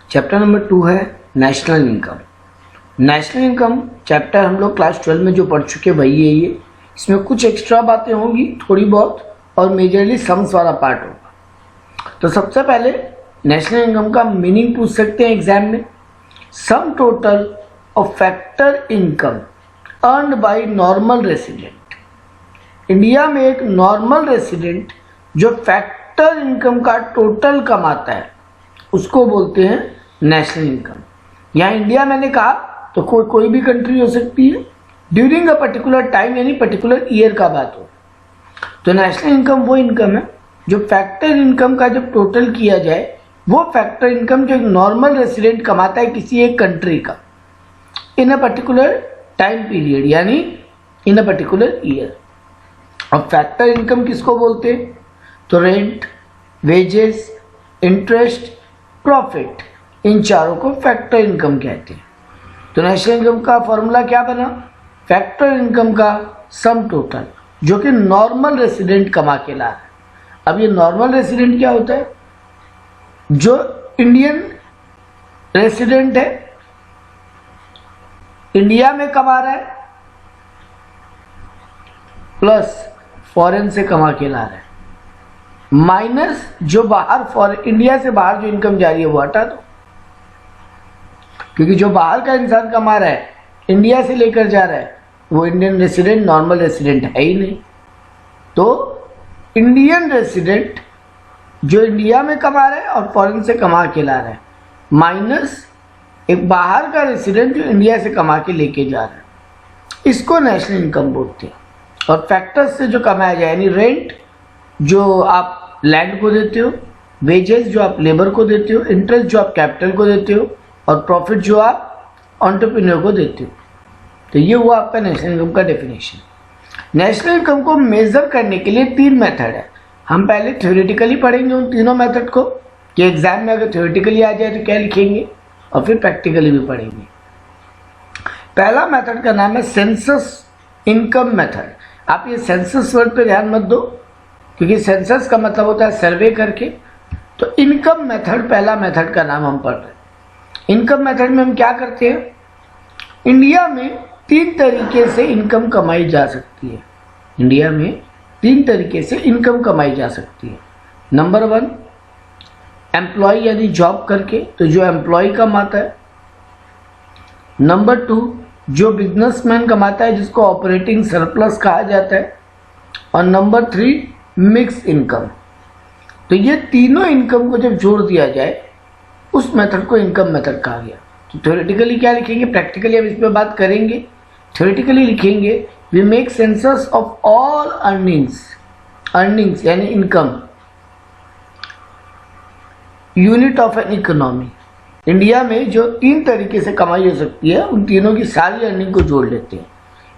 Chapter number 2 है national income. National income chapter हम लोग क्लास 12 में जो पढ़ चुके वही है ये। इसमें कुछ एक्स्ट्रा बातें होंगी थोड़ी बहुत, और मेजरली सम्स वाला पार्ट होगा। तो सबसे पहले नेशनल इनकम का मीनिंग पूछ सकते हैं एग्जाम में। Sum total of factor income earned by normal resident. India में एक नॉर्मल रेसिडेंट जो फैक्टर इनकम का टोटल कमाता है उसको बोलते हैं नेशनल इनकम। यहाँ इंडिया मैंने कहा तो कोई भी कंट्री हो सकती है, ड्यूरिंग अ पर्टिकुलर टाइम यानी पर्टिकुलर ईयर का बात हो। तो नेशनल इनकम वो इनकम है जो फैक्टर इनकम का जब टोटल किया जाए, वो फैक्टर इनकम जो एक नॉर्मल रेसिडेंट कमाता है किसी एक कंट्री का इन अ पर्टिकुलर टाइम पीरियड यानी इन अ पर्टिकुलर ईयर। अब फैक्टर इनकम किसको बोलते हैं? तो रेंट, वेजेस, इंटरेस्ट, प्रॉफिट, इन चारों को फैक्टर इनकम कहते हैं। तो नेशनल इनकम का फॉर्मूला क्या बना? फैक्टर इनकम का सम टोटल जो कि नॉर्मल रेसिडेंट कमा के ला है। अब ये नॉर्मल रेसिडेंट क्या होता है? जो इंडियन रेसिडेंट है, इंडिया में कमा रहा है, प्लस फॉरेन से कमा के ला रहा है, माइनस जो बाहर इंडिया से बाहर जो इनकम जा रही है वो हटा दो, क्योंकि जो बाहर का इंसान कमा रहा है इंडिया से लेकर जा रहा है वो इंडियन रेसिडेंट नॉर्मल रेसिडेंट है ही नहीं। तो इंडियन रेसिडेंट जो इंडिया में कमा रहा है और फॉरेन से कमा के ला रहा है, माइनस एक बाहर का रेसिडेंट जो इंडिया से कमा के लेके जा रहा है, इसको नेशनल इनकम बोलते हैं। और फैक्टर्स से जो कमाया जाए यानी रेंट जो आप लैंड को देते हो, वेजेस जो आप लेबर को देते हो, इंटरेस्ट जो आप कैपिटल को देते हो, और प्रॉफिट जो आप एंटरप्रेन्योर को देते हो। तो ये हुआ आपका नेशनल इनकम का डेफिनेशन। नेशनल इनकम को मेजर करने के लिए 3 मेथड है। हम पहले थ्योरेटिकली पढ़ेंगे उन तीनों मेथड को कि एग्जाम में अगर थ्योरेटिकली आ जाए तो क्या लिखेंगे, और फिर प्रैक्टिकली भी पढ़ेंगे। पहला मेथड का नाम है सेंसस इनकम मेथड। आप ये सेंसस वर्ड पे ध्यान मत दो, क्योंकि सेंसस का मतलब होता है सर्वे करके। तो इनकम मेथड पहला मेथड का नाम हम पढ़ रहे हैं। इनकम मेथड में हम क्या करते हैं? इंडिया में 3 तरीके से इनकम कमाई जा सकती है। इंडिया में 3 तरीके से इनकम कमाई जा सकती है। नंबर 1 एम्प्लॉय यानी जॉब करके, तो जो एम्प्लॉय कमाता है। नंबर 2 जो बिजनेसमैन कमाता है जिसको ऑपरेटिंग सरप्लस कहा जाता है। और नंबर 3 मिक्स इनकम। तो ये तीनों इनकम को जब जोड़ दिया जाए उस मेथड को इनकम मेथड कहा गया। तो थ्योरेटिकली क्या लिखेंगे, प्रैक्टिकली हम इस पर बात करेंगे। थ्योरेटिकली लिखेंगे we make sense of all earnings यानी income unit of an economy. India में जो 3 तरीके से कमाई हो सकती है उन तीनों की सारी अर्निंग को जोड़ लेते हैं।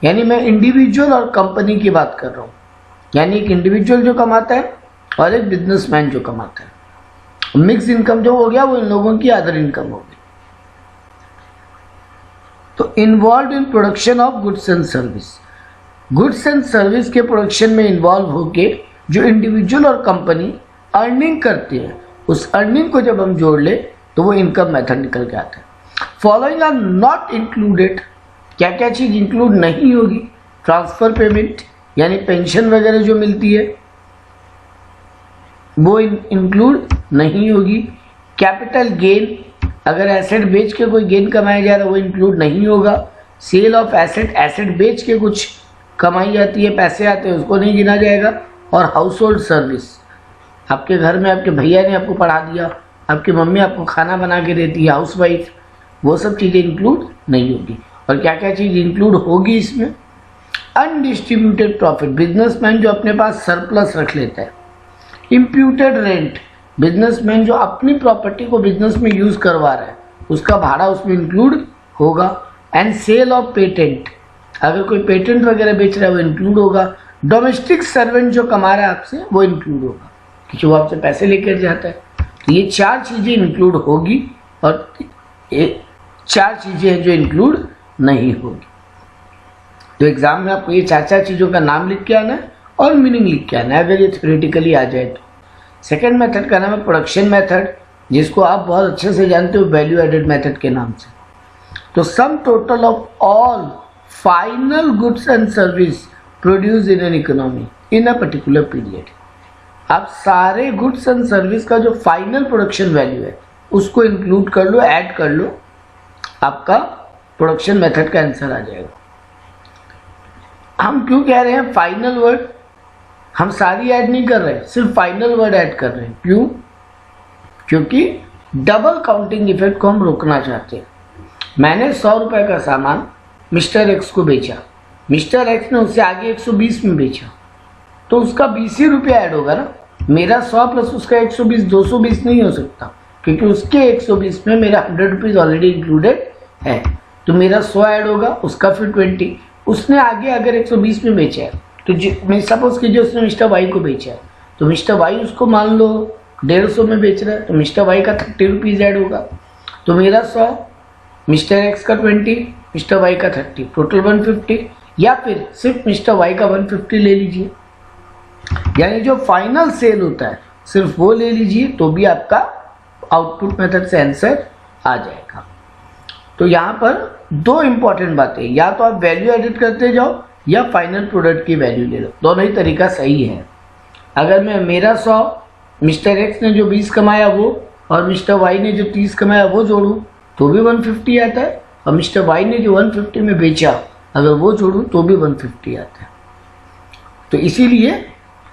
यानी मैं इंडिविजुअल और कंपनी की बात कर रहा हूँ, यानी एक इंडिविजुअल जो कमाता है और एक बिजनेसमैन जो कमाता है। मिक्स इनकम जो हो गया वो इन लोगों की अदर इनकम हो गई। तो involve in production of goods and service. Goods and service के प्रोडक्शन में इन्वॉल्व होके जो इंडिविजुअल और कंपनी अर्निंग करते हैं, उस अर्निंग को जब हम जोड़ ले तो वो इनकम मेथड निकल के आता है। Following are not included. क्या क्या चीज इंक्लूड नहीं होगी? ट्रांसफर पेमेंट यानी पेंशन वगैरह जो मिलती है वो इंक्लूड नहीं होगी। कैपिटल गेन, अगर एसेट बेच के कोई गेन कमाया जा रहा है वो इंक्लूड नहीं होगा। सेल ऑफ एसेट, एसेट बेच के कुछ कमाई जाती है, पैसे आते हैं, उसको नहीं गिना जाएगा। और हाउस होल्ड सर्विस, आपके घर में आपके भैया ने आपको पढ़ा दिया, आपकी मम्मी आपको खाना बना के देती है, हाउसवाइफ, वो सब चीज़ें इंक्लूड नहीं होगी। और क्या क्या चीज़ इंक्लूड होगी इसमें? अनडिस्ट्रीब्यूटेड प्रॉफिट, बिजनेसमैन जो अपने पास सरप्लस रख लेता है। इम्प्यूटेड रेंट, बिजनेसमैन जो अपनी प्रॉपर्टी को बिजनेस में यूज करवा रहा है उसका भाड़ा उसमें इंक्लूड होगा। एंड सेल ऑफ पेटेंट, अगर कोई पेटेंट वगैरह बेच रहा है वो इंक्लूड होगा। डोमेस्टिक सर्वेंट जो कमा रहा है आपसे वो इंक्लूड होगा, क्योंकि वो आपसे पैसे लेकर जाता है। तो ये 4 चीजें इंक्लूड होगी और 4 चीजें हैं जो इंक्लूड नहीं होगी। तो एग्जाम में आपको ये 4 चीजों का नाम लिख के आना है और मीनिंग लिख के आना है, अगर ये थ्योरेटिकली आ जाए तो। सेकेंड मेथड का नाम है प्रोडक्शन मेथड। जिसको आप बहुत अच्छे से जानते हो वैल्यू एडेड मेथड के नाम से। तो sum total of all final goods and service produce in an economy in a particular period. आप सारे गुड्स एंड सर्विस का जो फाइनल प्रोडक्शन वैल्यू है उसको इंक्लूड कर लो, ऐड कर लो, आपका प्रोडक्शन मेथड का आंसर आ जाएगा। हम क्यों कह रहे हैं फाइनल वर्ड? हम सारी ऐड नहीं कर रहे, सिर्फ फाइनल वर्ड ऐड कर रहे हैं। क्यों? क्योंकि डबल काउंटिंग इफेक्ट को हम रोकना चाहते हैं। मैंने 100 रुपये का सामान मिस्टर एक्स को बेचा, मिस्टर एक्स ने उससे आगे 120 में बेचा, तो उसका 20 ही रुपया ऐड होगा ना। मेरा 100 प्लस उसका 120 220 नहीं हो सकता, क्योंकि उसके 120 में मेरा 100 रुपीज़ ऑलरेडी इंक्लूडेड है। तो मेरा 100 ऐड होगा, उसका फिर 20। उसने आगे अगर 120 में बेचा है तो मैं सपोज कीजिए उसने मिस्टर वाई को बेचा है, तो मिस्टर वाई उसको मान लो 150 में बेच रहा है, तो मिस्टर वाई का 30 रुपीज़ ऐड होगा। तो मेरा 100, मिस्टर एक्स का 20, मिस्टर वाई का 30, टोटल 150। या फिर सिर्फ मिस्टर वाई का 150 ले लीजिए, यानी जो फाइनल सेल होता है सिर्फ वो ले लीजिए, तो भी आपका आउटपुट मेथड से आंसर आ जाएगा। तो यहाँ पर दो इंपॉर्टेंट बातें, या तो आप वैल्यू एडिट करते जाओ या फाइनल प्रोडक्ट की वैल्यू ले लो, दोनों ही तरीका सही है। अगर मैं मेरा 100 मिस्टर एक्स ने जो 20 कमाया वो और मिस्टर वाई ने जो 30 कमाया वो जोड़ूं तो भी 150 आता है, और मिस्टर वाई ने जो 150 में बेचा अगर वो जोड़ूं तो भी 150 आता है। तो इसीलिए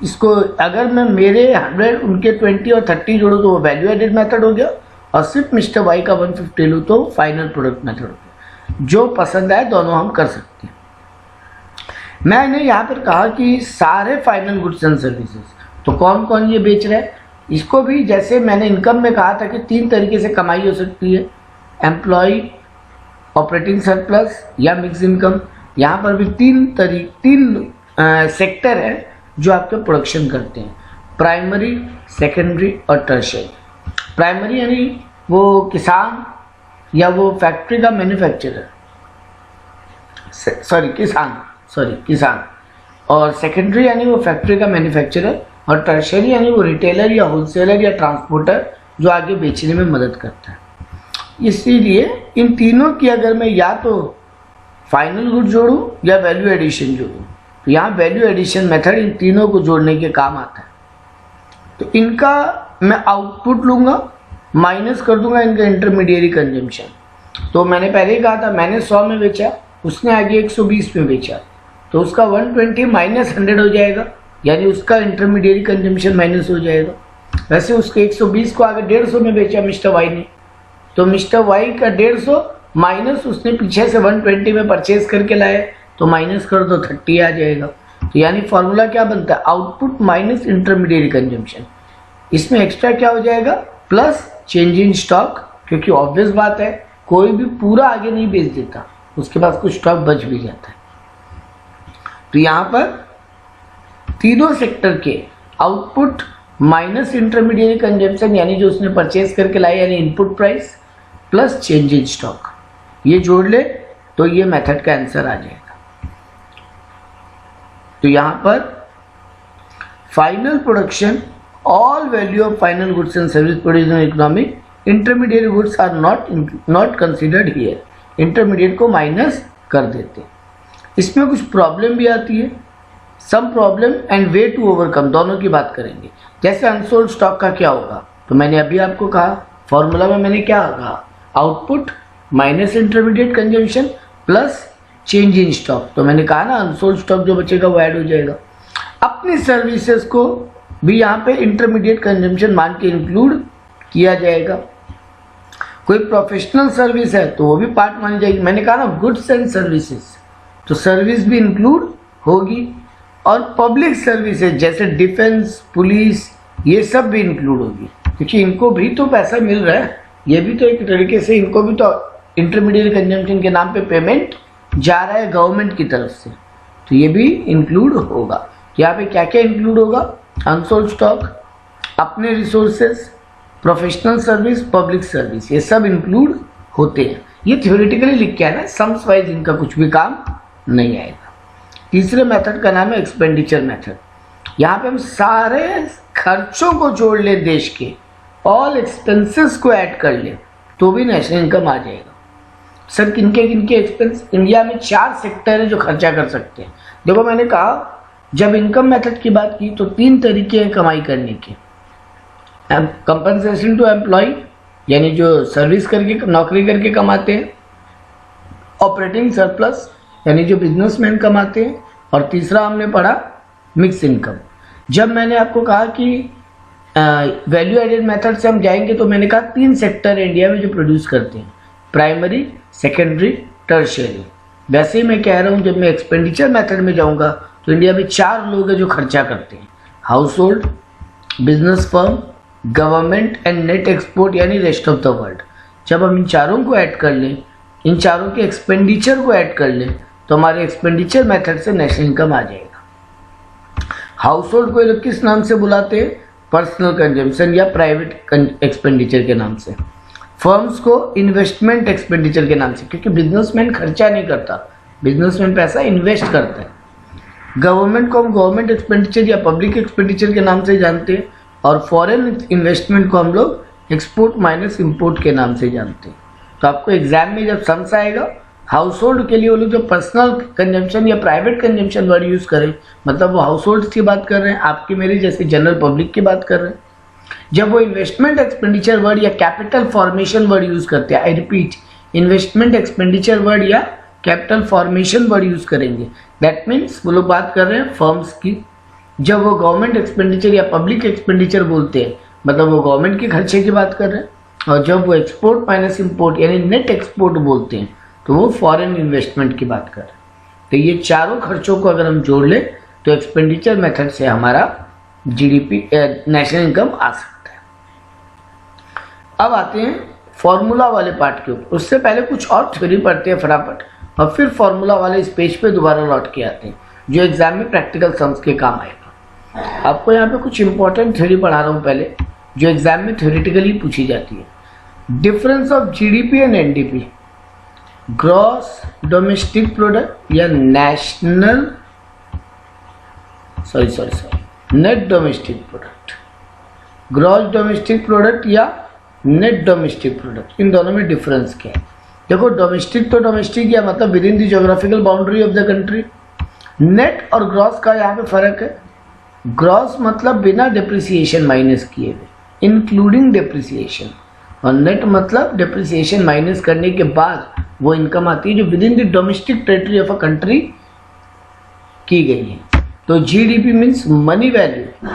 इसको अगर मैं मेरे 100 उनके 20 और 30 जोड़ूं तो वो वैल्यू एडेड मेथड हो गया, और सिर्फ मिस्टर वाई का 150 लूँ तो फाइनल प्रोडक्ट मेथड हो गया। जो पसंद आए दोनों हम कर सकते हैं। मैंने यहाँ पर कहा कि सारे फाइनल गुड्स एंड सर्विसेज, तो कौन कौन ये बेच रहा है, इसको भी जैसे मैंने इनकम में कहा था कि 3 तरीके से कमाई हो सकती है, एम्प्लॉय, ऑपरेटिंग सरप्लस या मिक्स इनकम। यहाँ पर भी तीन सेक्टर है जो आपके प्रोडक्शन करते हैं, प्राइमरी, सेकेंडरी और टर्शियरी। प्राइमरी यानी वो किसान या वो फैक्ट्री का मैन्युफैक्चरर, किसान, और सेकेंडरी यानी वो फैक्ट्री का मैन्युफैक्चरर, और टर्शियरी यानी वो रिटेलर या होलसेलर या ट्रांसपोर्टर जो आगे बेचने में मदद करता है। इसीलिए इन तीनों की अगर मैं या तो फाइनल गुड जोड़ूं या वैल्यू एडिशन जोड़ूं, तो यहाँ वैल्यू एडिशन मेथड इन तीनों को जोड़ने के काम आता है। तो इनका मैं आउटपुट लूँगा, माइनस कर दूंगा इनका इंटरमीडिएरी कंजम्पशन। तो मैंने पहले ही कहा था मैंने 100 में बेचा, उसने आगे 120 में बेचा, तो उसका 120 माइनस 100 हो जाएगा, यानी उसका इंटरमीडिएरी कंजम्पशन माइनस हो जाएगा। वैसे उसके 120 को आगे 150 में बेचा मिस्टर वाई ने, तो मिस्टर वाई का 150 माइनस उसने पीछे से 120 में परचेज करके लाया, तो माइनस कर दो 30 आ जाएगा। तो यानी फॉर्मूला क्या बनता है, आउटपुट माइनस इंटरमीडिएरी कंजम्पशन। इसमें एक्स्ट्रा क्या हो जाएगा, प्लस चेंज इन स्टॉक, क्योंकि ऑब्वियस बात है कोई भी पूरा आगे नहीं बेच देता, उसके पास कुछ स्टॉक बच भी जाता है। तो यहाँ पर तीनों सेक्टर के आउटपुट माइनस इंटरमीडिएट कंजम्पशन, यानी जो उसने परचेज करके लाया यानी input price, plus change in stock, ये जोड़ ले तो ये मेथड का आंसर आ जाएगा। तो यहाँ पर final production, all value of final goods and service produced in economy, intermediate goods are not considered here। Intermediate को माइनस कर देते हैं। इसमें कुछ प्रॉब्लम भी आती है, some problem and way to overcome, दोनों की बात करेंगे। जैसे अनसोल्ड स्टॉक का क्या होगा, तो मैंने अभी आपको कहा फॉर्मूला में मैंने क्या कहा, output minus intermediate consumption plus change in stock. तो मैंने कहा ना अनसोल्ड स्टॉक जो बचेगा वो ऐड हो जाएगा। अपनी सर्विसेज को भी यहाँ पे इंटरमीडिएट कंजम्पशन मान के इंक्लूड किया जाएगा। कोई प्रोफेशनल सर्विस है तो वो भी पार्ट मानी जाएगी। मैंने कहा ना गुड्स एंड सर्विसेज, तो सर्विस भी इंक्लूड होगी, और पब्लिक सर्विसेज जैसे डिफेंस, पुलिस, ये सब भी इंक्लूड होगी, क्योंकि इनको भी तो पैसा मिल रहा है, ये भी तो एक तरीके से इनको भी तो इंटरमीडिएट कंजम्पशन के नाम पे पेमेंट जा रहा है गवर्नमेंट की तरफ से, तो ये भी इंक्लूड होगा। यहाँ पे क्या क्या इंक्लूड होगा, अनसोल्ड स्टॉक, अपने resources, professional service, public service, ये सब इंक्लूड होते हैं। ये थ्योरेटिकली लिख के आना है, सम्स वाइज इनका कुछ भी काम नहीं आएगा। तीसरे मेथड का नाम है एक्सपेंडिचर मेथड। यहाँ पे हम सारे खर्चों को जोड़ लें देश के ऑल एक्सपेंसेस को ऐड कर ले तो भी नेशनल इनकम आ जाएगा। सर किनके एक्सपेंस? इंडिया में 4 सेक्टर है जो खर्चा कर सकते हैं। देखो मैंने कहा जब इनकम मेथड की बात की तो 3 तरीके हैं कमाई करने के। कंपनसेशन टू एम्प्लॉय यानी जो सर्विस करके नौकरी करके कमाते हैं, ऑपरेटिंग सरप्लस यानी जो बिजनेसमैन कमाते हैं, और तीसरा हमने पढ़ा मिक्स इनकम। जब मैंने आपको कहा कि वैल्यू एडेड मेथड से हम जाएंगे तो मैंने कहा 3 सेक्टर इंडिया में जो प्रोड्यूस करते हैं, प्राइमरी, सेकेंडरी, टर्शियरी। वैसे ही मैं कह रहा हूँ जब मैं एक्सपेंडिचर मेथड में जाऊँगा तो इंडिया में 4 लोग हैं जो खर्चा करते हैं, house hold, business firm, government and net export यानी रेस्ट ऑफ द वर्ल्ड। जब हम इन चारों को ऐड कर लें, इन चारों के एक्सपेंडिचर को ऐड कर लें तो हमारे एक्सपेंडिचर मेथड से नेशनल इनकम आ जाएगा। हाउस होल्ड को लोग किस नाम से बुलाते हैं? पर्सनल कंजम्पशन या प्राइवेट एक्सपेंडिचर के नाम से। फर्म्स को इन्वेस्टमेंट एक्सपेंडिचर के नाम से, क्योंकि बिजनेसमैन खर्चा नहीं करता, बिजनेसमैन पैसा इन्वेस्ट करता है। गवर्नमेंट को हम गवर्नमेंट एक्सपेंडिचर या पब्लिक एक्सपेंडिचर के नाम से जानते हैं, और फॉरेन इन्वेस्टमेंट को हम लोग एक्सपोर्ट माइनस इंपोर्ट के नाम से जानते हैं। तो आपको एग्जाम में जब सम्स आएगा, हाउस होल्ड के लिए वो लोग जो पर्सनल कंजम्पशन या प्राइवेट कंजम्पशन वर्ड यूज़ करें, मतलब वो हाउस होल्ड की बात कर रहे हैं, आपकी मेरी जैसे जनरल पब्लिक की बात कर रहे हैं। जब वो इन्वेस्टमेंट एक्सपेंडिचर वर्ड या कैपिटल फॉर्मेशन वर्ड यूज़ करते हैं, I repeat, investment expenditure word या कैपिटल फॉर्मेशन वर्ड यूज़ करेंगे, दैट मीन्स वो लोग बात कर रहे हैं फर्म्स की। जब वो गवर्नमेंट एक्सपेंडिचर या पब्लिक एक्सपेंडिचर बोलते हैं, मतलब वो गवर्नमेंट के खर्चे की बात कर रहे हैं। और जब वो एक्सपोर्ट माइनस इंपोर्ट यानी नेट एक्सपोर्ट बोलते हैं तो वो फॉरेन इन्वेस्टमेंट की बात कर रहे हैं। तो ये चारों खर्चों को अगर हम जोड़ लें तो एक्सपेंडिचर मेथड से हमारा जीडीपी नेशनल इनकम आ सकता है। अब आते हैं फॉर्मूला वाले पार्ट के ऊपर। उससे पहले कुछ और थ्योरी पढ़ते हैं फटाफट, और फिर फॉर्मूला वाले इस पेज पे दोबारा लौट के आते हैं जो एग्जाम में प्रैक्टिकल सम्स के काम आएगा। आपको यहाँ पे कुछ इंपॉर्टेंट थ्योरी पढ़ा रहा हूँ पहले, जो एग्जाम में थ्योरेटिकली पूछी जाती है। Difference of GDP and NDP, gross domestic product या national net domestic product, gross domestic product या नेट डोमेस्टिक प्रोडक्ट, इन दोनों में डिफरेंस क्या है? देखो डोमेस्टिक तो डोमेस्टिक या मतलब with in the geographical boundary of the country. Net और ग्रॉस का यहाँ पे फर्क है। ग्रॉस मतलब बिना डिप्रिसिएशन माइनस किए हुए, इंक्लूडिंग डिप्रिसिएशन, और नेट मतलब डिप्रिसिएशन माइनस करने के बाद वो इनकम आती है जो with in the domestic territory of a country की गई है। तो GDP means money value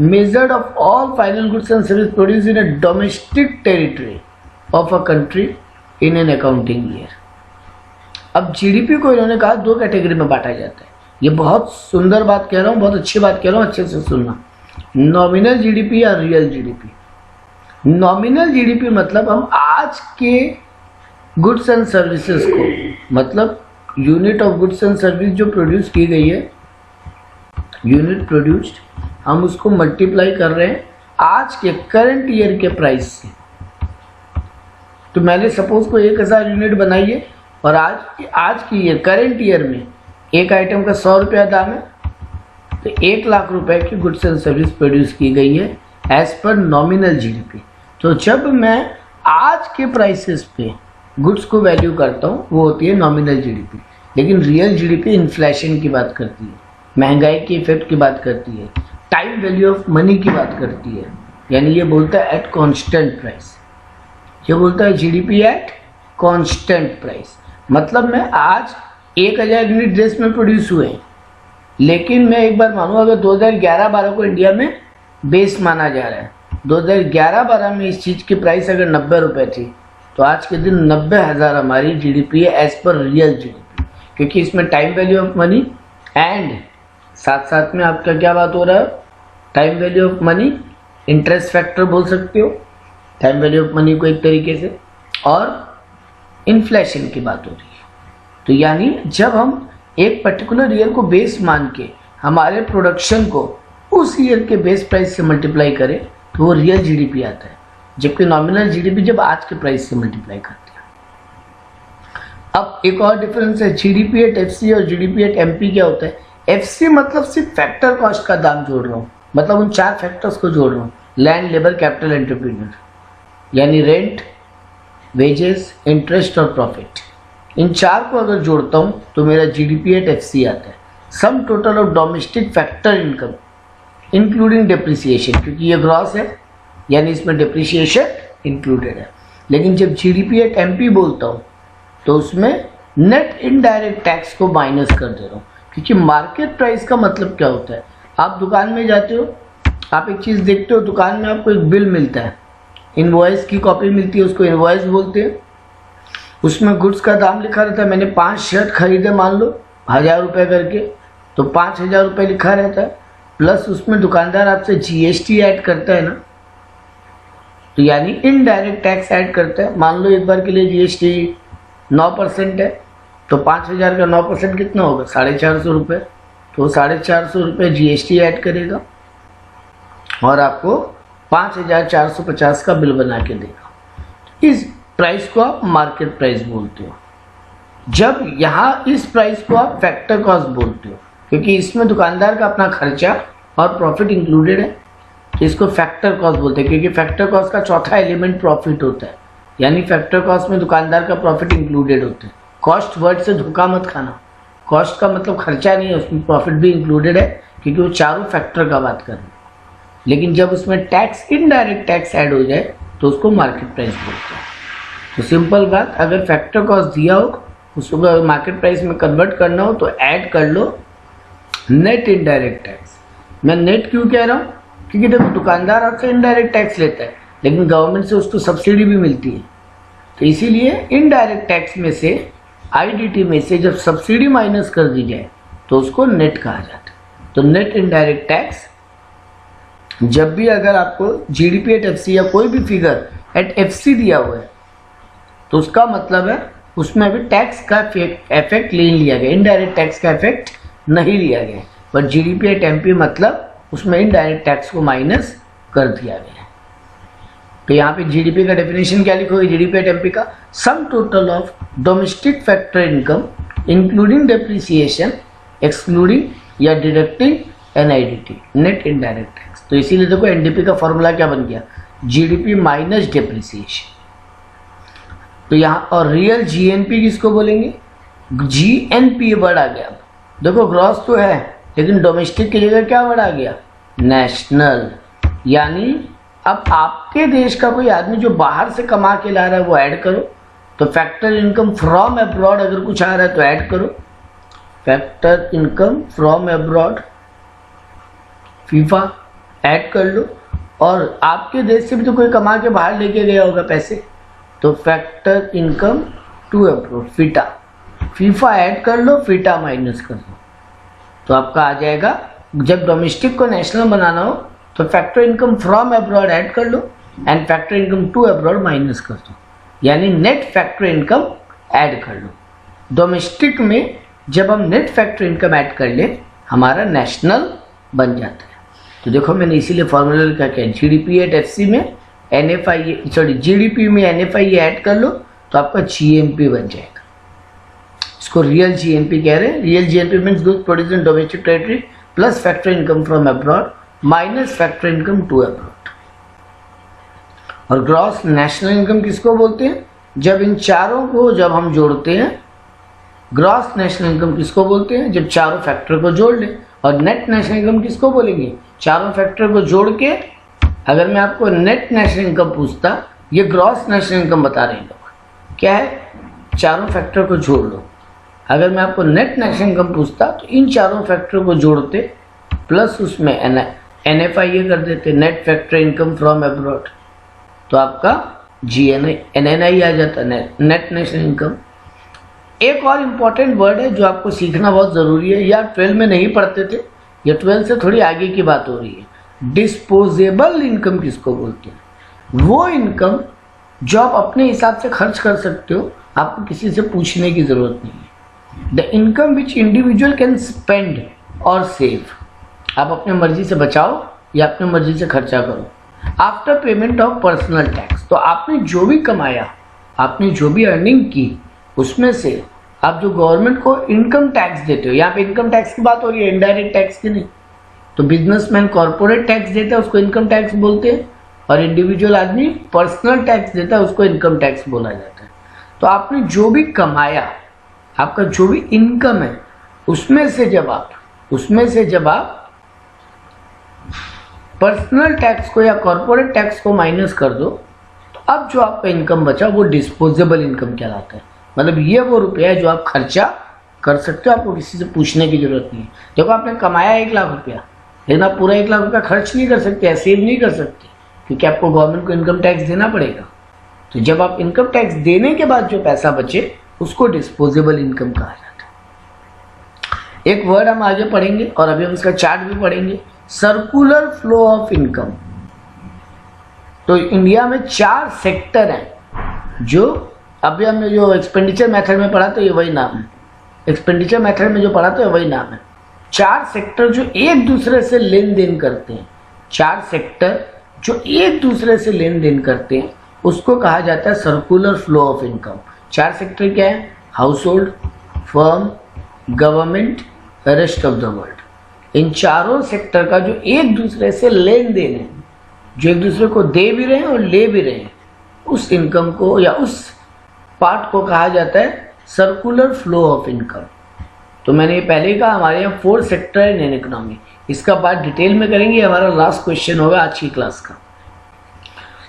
measured of all final goods and service produce in a domestic territory of a country in an accounting year. अब GDP को इन्होंने कहा 2 category में बांटा जाता है। ये बहुत सुंदर बात कह रहा हूँ, बहुत अच्छी बात कह रहा हूँ, अच्छे से सुनना। नॉमिनल जीडीपी या रियल जीडीपी। नॉमिनल जीडीपी मतलब हम आज के गुड्स एंड सर्विसेज को, मतलब unit of goods and service जो प्रोड्यूस की गई है, यूनिट प्रोड्यूस्ड, हम उसको मल्टीप्लाई कर रहे हैं आज के करंट ईयर के प्राइस से। तो मैंने सपोज को 1000 यूनिट बनाई है और आज की ईयर करंट ईयर में एक आइटम का 100 रुपया दाम है, तो 1 लाख रुपए की गुड्स एंड सर्विस प्रोड्यूस की गई है एज पर नॉमिनल जीडीपी। तो जब मैं आज के प्राइसेस पे गुड्स को वैल्यू करता हूँ वो होती है नॉमिनल जीडीपी। लेकिन रियल जीडीपी इन्फ्लेशन की बात करती है, महंगाई के इफेक्ट की बात करती है, टाइम वैल्यू ऑफ मनी की बात करती है। यानी ये बोलता है एट कांस्टेंट प्राइस, ये बोलता है जीडीपी एट कांस्टेंट प्राइस। मतलब मैं आज 1000 यूनिट देश में प्रोड्यूस हुए, लेकिन मैं एक बार मानूँ अगर 2011-12 को इंडिया में बेस माना जा रहा है, 2011-12 में इस चीज़ की प्राइस अगर 90 रुपये थी तो आज के दिन 90,000 हमारी जीडीपी है एज पर रियल जीडीपी, क्योंकि इसमें time value of money and साथ साथ में आपका क्या बात हो रहा है, time value of money, interest factor बोल सकते हो टाइम वैल्यू ऑफ मनी को एक तरीके से, और इन्फ्लेशन की बात हो रही है। तो यानी जब हम एक पर्टिकुलर ईयर को बेस मान के हमारे प्रोडक्शन को उस ईयर के बेस प्राइस से मल्टीप्लाई करें तो वो रियल जीडीपी आता है, जबकि नॉमिनल जीडीपी जब आज के प्राइस से मल्टीप्लाई करते हैं। अब एक और डिफरेंस है, जीडीपी एट एफसी और जीडीपी एट एमपी क्या होता है। एफसी मतलब सिर्फ फैक्टर कॉस्ट का दाम जोड़ रहा हूँ, मतलब उन 4 फैक्टर्स को जोड़ रहा हूँ, लैंड, लेबर, कैपिटल, एंटरप्रेन्योर, यानी रेंट, वेजेस, इंटरेस्ट और प्रॉफिट। इन चार को अगर जोड़ता हूँ तो मेरा जीडीपी एट एफसी आता है, sum total of domestic factor income including depreciation, क्योंकि ये ग्रॉस है यानी इसमें डिप्रिसिएशन इंक्लूडेड है। लेकिन जब जीडीपी एट एमपी बोलता हूँ तो उसमें नेट इनडायरेक्ट टैक्स को माइनस कर दे रहा हूँ, क्योंकि मार्केट प्राइस का मतलब क्या होता है, आप दुकान में जाते हो, आप एक चीज़ देखते हो, दुकान में आपको एक बिल मिलता है, इनवॉइस की कॉपी मिलती है, उसको इनवॉइस बोलते हैं। उसमें गुड्स का दाम लिखा रहता है, मैंने 5 शर्ट खरीदे मान लो 1000 रुपये करके, तो 5000 रुपये लिखा रहता है, प्लस उसमें दुकानदार आपसे जीएसटी ऐड करता है ना, तो यानी इनडायरेक्ट टैक्स ऐड करता है। मान लो एक बार के लिए जीएसटी 9% है, तो 5000 का 9% कितना होगा, 450 रुपये, तो 450 रुपये जीएसटी ऐड करेगा और आपको 5450 का बिल बना के देगा। इस प्राइस को आप मार्केट प्राइस बोलते हो। जब यहाँ इस प्राइस को आप फैक्टर कॉस्ट बोलते हो, क्योंकि इसमें दुकानदार का अपना खर्चा और प्रॉफिट इंक्लूडेड है, तो इसको फैक्टर कॉस्ट बोलते हैं, क्योंकि फैक्टर कॉस्ट का चौथा एलिमेंट प्रॉफिट होता है, यानी फैक्टर कॉस्ट में दुकानदार का प्रॉफिट इंक्लूडेड होता है। कॉस्ट वर्ड से धोखा मत खाना, कॉस्ट का मतलब खर्चा नहीं है, उसमें प्रॉफिट भी इंक्लूडेड है, क्योंकि वो चारों फैक्टर का बात कर रहे हैं। लेकिन जब उसमें टैक्स, इनडायरेक्ट टैक्स ऐड हो जाए तो उसको मार्केट प्राइस बोलते हैं। तो सिंपल बात, अगर फैक्टर कॉस्ट दिया हो उसको अगर मार्केट प्राइस में कन्वर्ट करना हो तो ऐड कर लो नेट इनडायरेक्ट टैक्स। मैं नेट क्यों कह रहा हूँ, क्योंकि देखो दुकानदार आपसे इनडायरेक्ट टैक्स लेता है, लेकिन गवर्नमेंट से उसको सब्सिडी भी मिलती है, तो इसीलिए इनडायरेक्ट टैक्स में से, आईडीटी में से जब सब्सिडी माइनस कर दी जाए तो उसको नेट कहा जाता है। तो नेट इनडायरेक्ट टैक्स, जब भी अगर आपको जीडीपी एट एफसी या कोई भी फिगर एट एफसी दिया हुआ है तो उसका मतलब है उसमें अभी टैक्स का इफेक्ट ले लिया गया, इनडायरेक्ट टैक्स का इफेक्ट नहीं लिया गया। बट जीडीपी एट एमपी मतलब उसमें इनडायरेक्ट टैक्स को माइनस कर दिया गया। तो यहाँ पे जीडीपी का डेफिनेशन क्या लिखोगे, जीडीपी एट एमपी का sum total of domestic factor income including depreciation excluding या डिडक्टिंग एनआईडीटी, नेट इनडायरेक्ट टैक्स। तो इसीलिए देखो एनडीपी का फॉर्मूला क्या बन गया, जीडीपी माइनस डेप्रिसिएशन। तो यहाँ और रियल जीएनपी किसको बोलेंगे, जीएनपी वर्ड आ गया। देखो ग्रॉस तो है, लेकिन डोमेस्टिक की जगह क्या वर्ड आ गया, नेशनल। यानी अब आपके देश का कोई आदमी जो बाहर से कमा के ला रहा है वो ऐड करो, तो फैक्टर इनकम फ्रॉम अब्रॉड अगर कुछ आ रहा है तो ऐड करो, factor income from abroad FIFA add कर लो। और आपके देश से भी तो कोई कमा के बाहर लेके गया होगा पैसे, तो factor income to abroad FITA, FIFA add कर लो, फीटा माइनस कर दो, तो आपका आ जाएगा। जब डोमेस्टिक को नेशनल बनाना हो तो factor income from abroad add कर लो and factor income to abroad minus कर दो, यानी नेट फैक्टर इनकम ऐड कर लो। डोमेस्टिक में जब हम नेट फैक्टर इनकम ऐड कर ले हमारा नेशनल बन जाता है। तो देखो मैंने इसीलिए फॉर्मूला लिखा क्या, जीडीपी एट एफसी में एनएफआई, सॉरी जीडीपी में एनएफआई ऐड कर लो तो आपका जीएनपी बन जाएगा। इसको रियल जीएनपी कह रहे हैं। Real GNP means goods produced in domestic territory plus factor income from abroad minus factor income to abroad. और ग्रॉस नेशनल इनकम किसको बोलते हैं, जब इन चारों को जब हम जोड़ते हैं, ग्रॉस नेशनल इनकम किसको बोलते हैं, जब चारों फैक्टर को जोड़ लें। और नेट नेशनल इनकम किसको बोलेंगे, चारों फैक्टर को जोड़ के। अगर मैं आपको नेट नेशनल इनकम पूछता, ये ग्रॉस नेशनल इनकम बता रहे हैं लोग, क्या है, चारों फैक्टर को जोड़ लो। अगर मैं आपको नेट नेशनल इनकम पूछता तो इन चारों फैक्टर को जोड़ते प्लस उसमें एनएफआई कर देते, net factor income from abroad, तो आपका एनएनआई आ जाता, नेट नेशनल इनकम। एक और इम्पॉर्टेंट वर्ड है जो आपको सीखना बहुत ज़रूरी है, या 12 में नहीं पढ़ते थे, या 12 से थोड़ी आगे की बात हो रही है। डिस्पोजेबल इनकम किसको बोलते हैं, वो इनकम जो आप अपने हिसाब से खर्च कर सकते हो, आपको किसी से पूछने की ज़रूरत नहीं है। The income which individual can spend और सेव, आप अपने मर्जी से बचाओ या अपने मर्जी से खर्चा करो। After payment of personal tax, तो आपने जो भी कमाया, आपने जो भी अर्निंग की, उसमें से आप जो गवर्नमेंट को इनकम टैक्स देते हो, यहाँ पे इनकम टैक्स की बात हो रही है, इनडायरेक्ट टैक्स की नहीं। तो बिजनेसमैन कॉर्पोरेट टैक्स देता है, उसको इनकम टैक्स बोलते हैं। और इंडिविजुअल आदमी पर्सनल टैक्स देता है, उसको इनकम टैक्स बोला जाता है। तो आपने जो भी कमाया, आपका जो भी इनकम है, उसमें से जब आप पर्सनल टैक्स को या कॉर्पोरेट टैक्स को माइनस कर दो, तो अब जो आपका इनकम बचा वो डिस्पोजेबल इनकम कहलाता है। मतलब ये वो रुपया है जो आप खर्चा कर सकते हो, आपको किसी से पूछने की जरूरत नहीं है। देखो आपने कमाया 1 लाख रुपया, लेकिन आप पूरा 1 लाख रुपया खर्च नहीं कर सकते, सेव नहीं कर सकते, क्योंकि आपको गवर्नमेंट को इनकम टैक्स देना पड़ेगा। तो जब आप इनकम टैक्स देने के बाद जो पैसा बचे उसको डिस्पोजेबल इनकम कहा जाता है। एक वर्ड हम आगे पढ़ेंगे और अभी हम इसका चार्ट भी पढ़ेंगे, सर्कुलर फ्लो ऑफ इनकम। तो इंडिया में 4 सेक्टर हैं, जो अभी हमने जो एक्सपेंडिचर मेथड में पढ़ा तो ये वही नाम है, एक्सपेंडिचर मेथड में जो पढ़ा तो ये वही नाम है। 4 सेक्टर जो एक दूसरे से लेन देन करते हैं, 4 सेक्टर जो एक दूसरे से लेन देन करते हैं, उसको कहा जाता है circular flow of income. 4 sector क्या है? Household, firm, government, rest of the world. इन चारों सेक्टर का जो एक दूसरे से लेन देन है, जो एक दूसरे को दे भी रहे हैं और ले भी रहे हैं, उस इनकम को या उस पार्ट को कहा जाता है सर्कुलर फ्लो ऑफ इनकम। तो मैंने ये पहले ही कहा, हमारे यहाँ 4 सेक्टर है इंडियन इकोनॉमी। इसका बात डिटेल में करेंगे, हमारा लास्ट क्वेश्चन होगा आज की क्लास का।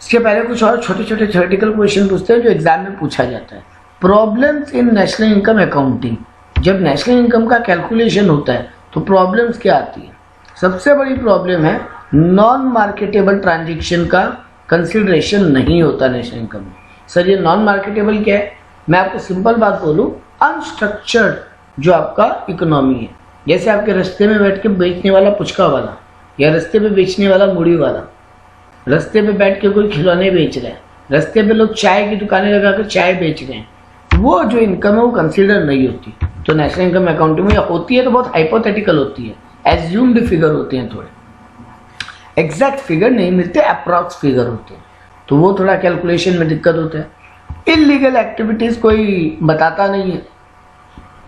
इसके पहले कुछ और छोटे छोटे थ्योरेटिकल क्वेश्चन पूछते हैं जो एग्जाम में पूछा जाता है। Problems in national income accounting. जब नेशनल इनकम का कैलकुलेशन होता है तो प्रॉब्लम्स क्या आती है? सबसे बड़ी प्रॉब्लम है नॉन मार्केटेबल ट्रांजेक्शन का कंसिडरेशन नहीं होता नेशनल इनकम में। सर ये नॉन मार्केटेबल क्या है? मैं आपको सिंपल बात बोलूं, अनस्ट्रक्चर्ड जो आपका इकोनॉमी है, जैसे आपके रास्ते में बैठ के बेचने वाला पुचका वाला, या रास्ते पे बेचने वाला मुड़ी वाला, रास्ते पे बैठ के कोई खिलौने बेच रहे हैं, रास्ते पे लोग चाय की दुकानें लगाकर चाय बेच रहे हैं, वो जो इनकम है वो कंसीडर नहीं होती। तो नेशनल इनकम अकाउंटिंग में होती है तो बहुत हाइपोथेटिकल होती है, एज्यूम्ड फिगर होते हैं, थोड़े एग्जैक्ट फिगर नहीं मिलते, अप्रॉक्स फिगर होते हैं, तो वो थोड़ा कैलकुलेशन में दिक्कत होता है। इलीगल एक्टिविटीज कोई बताता नहीं है,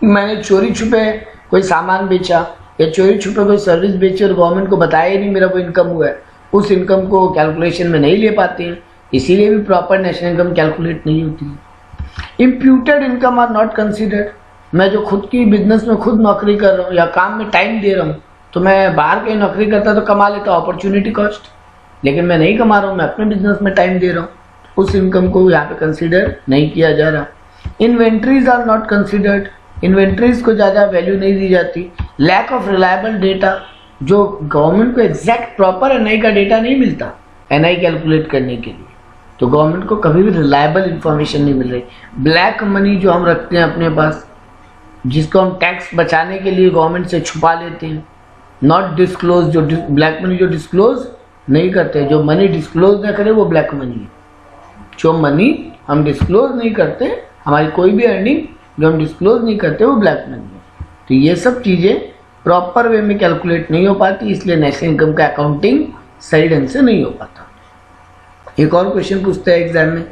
मैंने चोरी छुपे कोई सामान बेचा या चोरी छुपे कोई सर्विस बेची और गवर्नमेंट को बताया ही नहीं मेरा वो इनकम हुआ है, उस इनकम को कैलकुलेशन में नहीं ले पाते हैं, इसीलिए भी प्रॉपर नेशनल इनकम कैलकुलेट नहीं होती है। Imputed income are not considered. मैं जो खुद की बिजनेस में खुद नौकरी कर रहा हूँ या काम में टाइम दे रहा हूँ, तो मैं बाहर कहीं नौकरी करता तो कमा लेता अपॉर्चुनिटी कॉस्ट, लेकिन मैं नहीं कमा रहा हूँ, मैं अपने बिजनेस में टाइम दे रहा हूँ, उस इनकम को यहाँ पे कंसिडर नहीं किया जा रहा। Inventories are not considered. Inventories को ज़्यादा वैल्यू नहीं दी जाती। लैक ऑफ रिलायबल डेटा, जो गवर्नमेंट को एग्जैक्ट प्रॉपर एनआई का डेटा नहीं मिलता एनआई कैलकुलेट करने के लिए, तो गवर्नमेंट को कभी भी रिलायबल इंफॉर्मेशन नहीं मिल रही। ब्लैक मनी जो हम रखते हैं अपने पास, जिसको हम टैक्स बचाने के लिए गवर्नमेंट से छुपा लेते हैं, नॉट डिस्क्लोज, जो ब्लैक मनी जो डिस्क्लोज नहीं करते, जो मनी डिस्क्लोज न करे वो ब्लैक मनी है। जो मनी हम डिस्क्लोज नहीं करते, हमारी कोई भी अर्निंग जो हम डिस्क्लोज नहीं करते वो ब्लैक मनी है। तो ये सब चीज़ें प्रॉपर वे में कैलकुलेट नहीं हो पाती, इसलिए नेशनल इनकम का अकाउंटिंग सही ढंग से नहीं हो पाता। एक और क्वेश्चन पूछते हैं एग्जाम में,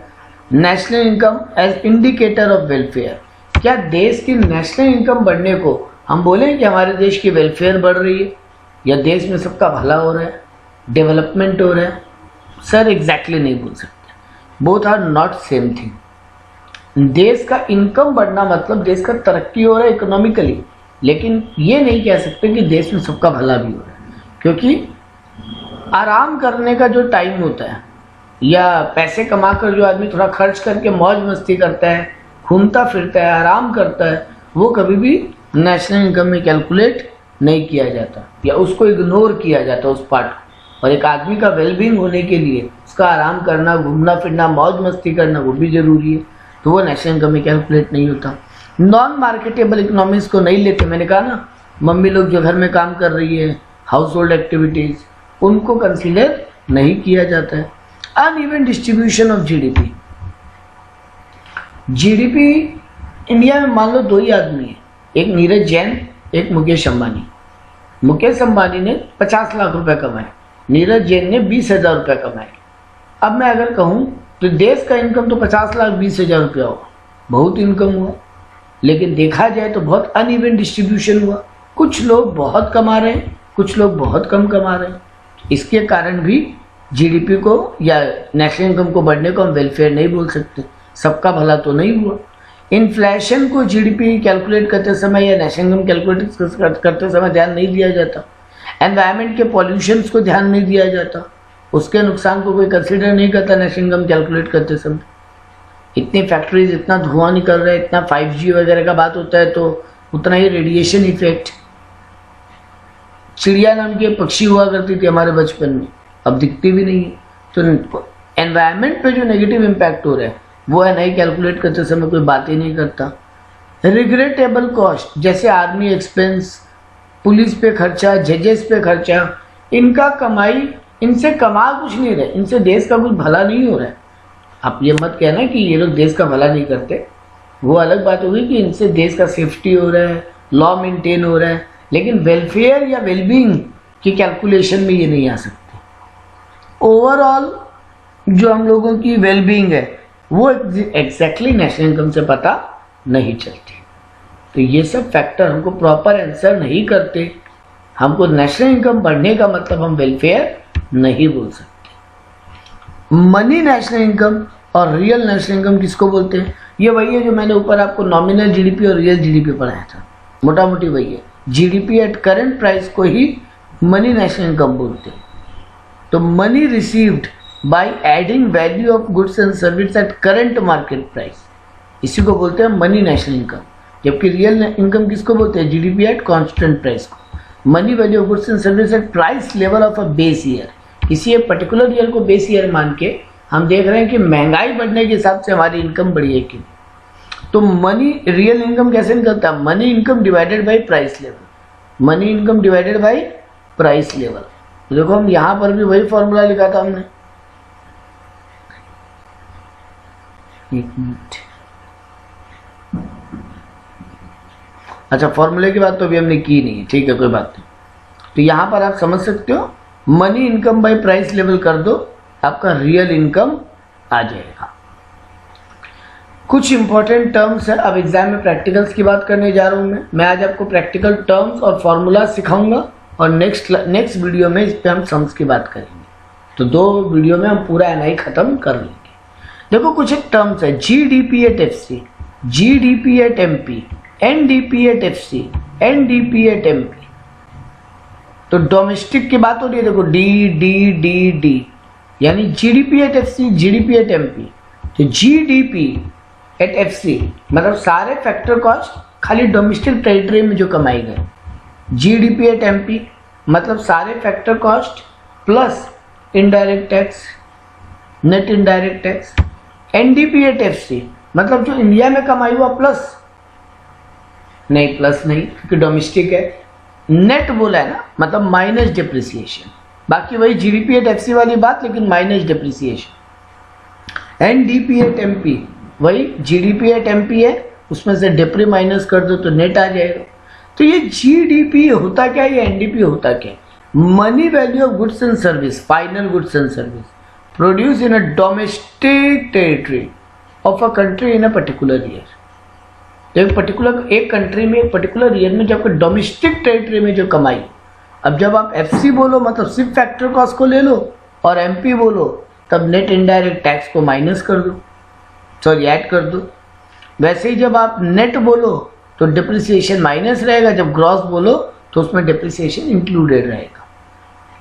national income as indicator of welfare. क्या देश की नेशनल इनकम बढ़ने को हम बोलें कि हमारे देश की वेलफेयर बढ़ रही है या देश में सबका भला हो रहा है, डेवलपमेंट हो रहा है? सर एग्जैक्टली नहीं बोल सकते, both are not same thing. देश का इनकम बढ़ना मतलब देश का तरक्की हो रहा है इकोनॉमिकली, लेकिन ये नहीं कह सकते कि देश में सबका भला भी हो रहा है, क्योंकि आराम करने का जो टाइम होता है या पैसे कमाकर जो आदमी थोड़ा खर्च करके मौज मस्ती करता है, घूमता फिरता है, आराम करता है, वो कभी भी नेशनल इनकम में कैलकुलेट नहीं किया जाता या उसको इग्नोर किया जाता उस पार्ट को। और एक आदमी का वेलबींग होने के लिए उसका आराम करना, घूमना फिरना, मौज मस्ती करना वो भी जरूरी है, तो वो नेशनल इनकम में कैलकुलेट नहीं होता। नॉन मार्केटेबल इकोनॉमीज को नहीं लेते, मैंने कहा ना, मम्मी लोग जो घर में काम कर रही है, हाउस होल्ड एक्टिविटीज, उनको कंसीडर नहीं किया जाता है। Uneven distribution of GDP. GDP India में मान लो 2 ही आदमी है, एक नीरज जैन, एक मुकेश अंबानी। मुकेश अंबानी ने 50 लाख रुपए कमाए, नीरज जैन ने 20,000 रुपये कमाए। अब मैं अगर कहूँ तो देश का इनकम तो 50 लाख 20,000 रुपया हुआ, बहुत इनकम हुआ, लेकिन देखा जाए तो बहुत अनइवन डिस्ट्रीब्यूशन हुआ। कुछ लोग बहुत कमा रहे हैं, कुछ लोग बहुत कम कमा रहे हैं। इसके कारण भी जीडीपी को या नेशनल इनकम को बढ़ने को हम वेलफेयर नहीं बोल सकते, सबका भला तो नहीं हुआ। इन्फ्लेशन को जीडीपी कैलकुलेट करते समय या नेशनल इनकम कैलकुलेट करते समय ध्यान नहीं दिया जाता। एनवायरनमेंट के पॉल्यूशंस को ध्यान नहीं दिया जाता, उसके नुकसान को कोई कंसिडर नहीं करता नेशनल इनकम कैलकुलेट करते समय। इतनी फैक्ट्रीज, इतना धुआं निकल रहा है, इतना 5G वगैरह का बात होता है तो उतना ही रेडिएशन इफेक्ट। चिड़िया नाम की पक्षी हुआ करती थी हमारे बचपन में, अब दिखती भी नहीं है। तो एनवायरनमेंट पे जो नेगेटिव इम्पैक्ट हो रहा है वो है नहीं कैलकुलेट करते समय कोई बात ही नहीं करता। रिग्रेटेबल कॉस्ट जैसे आर्मी एक्सपेंस, पुलिस पे खर्चा, जजेस पे खर्चा, इनका कमाई, इनसे कमा कुछ नहीं रहे, इनसे देश का कुछ भला नहीं हो रहा है। आप ये मत कहना कि ये लोग देश का भला नहीं करते, वो अलग बात होगी कि इनसे देश का सेफ्टी हो रहा है, लॉ मेंटेन हो रहा है, लेकिन वेलफेयर या वेलबींग की कैलकुलेशन में ये नहीं आ सकते। ओवरऑल जो हम लोगों की वेलबींग है वो एग्जैक्टली नेशनल इनकम से पता नहीं चलती। तो ये सब फैक्टर हमको प्रॉपर आंसर नहीं करते। हमको नेशनल इनकम बढ़ने का मतलब हम वेलफेयर नहीं बोल सकते। मनी नेशनल इनकम और रियल नेशनल इनकम किसको बोलते हैं? ये वही है जो मैंने ऊपर आपको नॉमिनल जीडीपी और रियल जीडीपी पढ़ाया था, मोटा मोटी वही है। जीडीपी एट करंट प्राइस को ही मनी नेशनल इनकम बोलते हैं। तो money received by adding value of goods and service at current market price, इसी को बोलते हैं मनी नेशनल इनकम। जबकि रियल इनकम किसको बोलते हैं? जीडीपी एट कांस्टेंट प्राइस को। Money value of goods and service at price level of a base year, किसी एक पर्टिकुलर ईयर को बेस ईयर मान के हम देख रहे हैं कि महंगाई बढ़ने के हिसाब से हमारी इनकम बढ़ी है कि नहीं। तो मनी रियल इनकम कैसे निकलता है? Money income divided by price level, money income divided by price level. देखो हम यहाँ पर भी वही फॉर्मूला लिखा था हमने, एक मिनट। अच्छा, फॉर्मूले की बात तो अभी हमने की नहीं है, ठीक है, कोई बात नहीं। तो यहां पर आप समझ सकते हो, money income by price level कर दो, आपका रियल इनकम आ जाएगा। कुछ इंपॉर्टेंट टर्म्स है। अब एग्जाम में प्रैक्टिकल्स की बात करने जा रहा हूं मैं आज आपको प्रैक्टिकल टर्म्स और फॉर्मूला सिखाऊंगा और नेक्स्ट वीडियो में इस पे हम सम्स की बात करेंगे। तो 2 वीडियो में हम पूरा एनआई खत्म कर लेंगे। देखो कुछ एक टर्म्स है, GDP at FC, GDP at MP, NDP at FC, NDP at MP. तो डोमेस्टिक की बात हो रही है, देखो डी डी डी डी, यानी GDP at FC, GDP at MP. तो जीडीपी एट एफसी मतलब सारे फैक्टर कॉस्ट खाली डोमेस्टिक टेरिटरी में जो कमाई गए। जीडीपी एट एमपी मतलब सारे factor cost plus indirect tax, net indirect tax. NDP at FC मतलब जो इंडिया में कमाई हुआ प्लस, नहीं प्लस नहीं क्योंकि डोमेस्टिक है, नेट बोला है ना, मतलब माइनस डिप्रिसिएशन। बाकी वही जीडीपी एट एफसी वाली बात, लेकिन minus depreciation. NDP at MP वही जीडीपी एट एमपी है, उसमें से डिप्री माइनस कर दो तो नेट आ जाएगा। तो ये जीडीपी होता क्या है, ये एनडीपी होता क्या है? Money value of goods and service, final goods and service produce in a domestic territory of a country in a particular year. तो एक कंट्री में एक पर्टिकुलर ईयर में जब डोमेस्टिक टेरिटरी में जो कमाई, अब जब आप एफसी बोलो मतलब सिर्फ फैक्टर कॉस्ट को ले लो, और एमपी बोलो तब नेट इनडायरेक्ट टैक्स को माइनस कर दो, सॉरी ऐड कर दो। वैसे ही जब आप नेट बोलो तो डिप्रिसिएशन माइनस रहेगा, जब ग्रॉस बोलो तो उसमें डिप्रिसिएशन इंक्लूडेड रहेगा,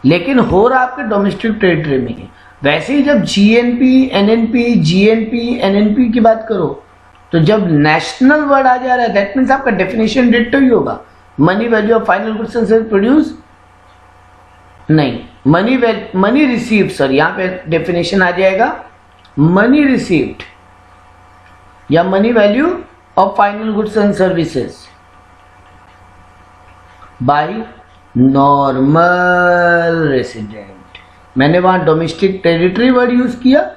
लेकिन हो रहा आपके डोमेस्टिक टेरिटरी में ही। वैसे ही जब जीएनपी, एनएनपी, जीएनपी, एनएनपी की बात करो तो जब नेशनल वर्ड आ जा रहा है दैट मीन्स आपका डेफिनेशन डिट्टो ही होगा। Money value of final goods and service produce नहीं, मनी रिसीव्ड, सॉरी यहाँ पे डेफिनेशन आ जाएगा मनी रिसीव्ड या money value of final goods and services by normal resident. मैंने वहां डोमेस्टिक टेरिटरी वर्ड यूज किया,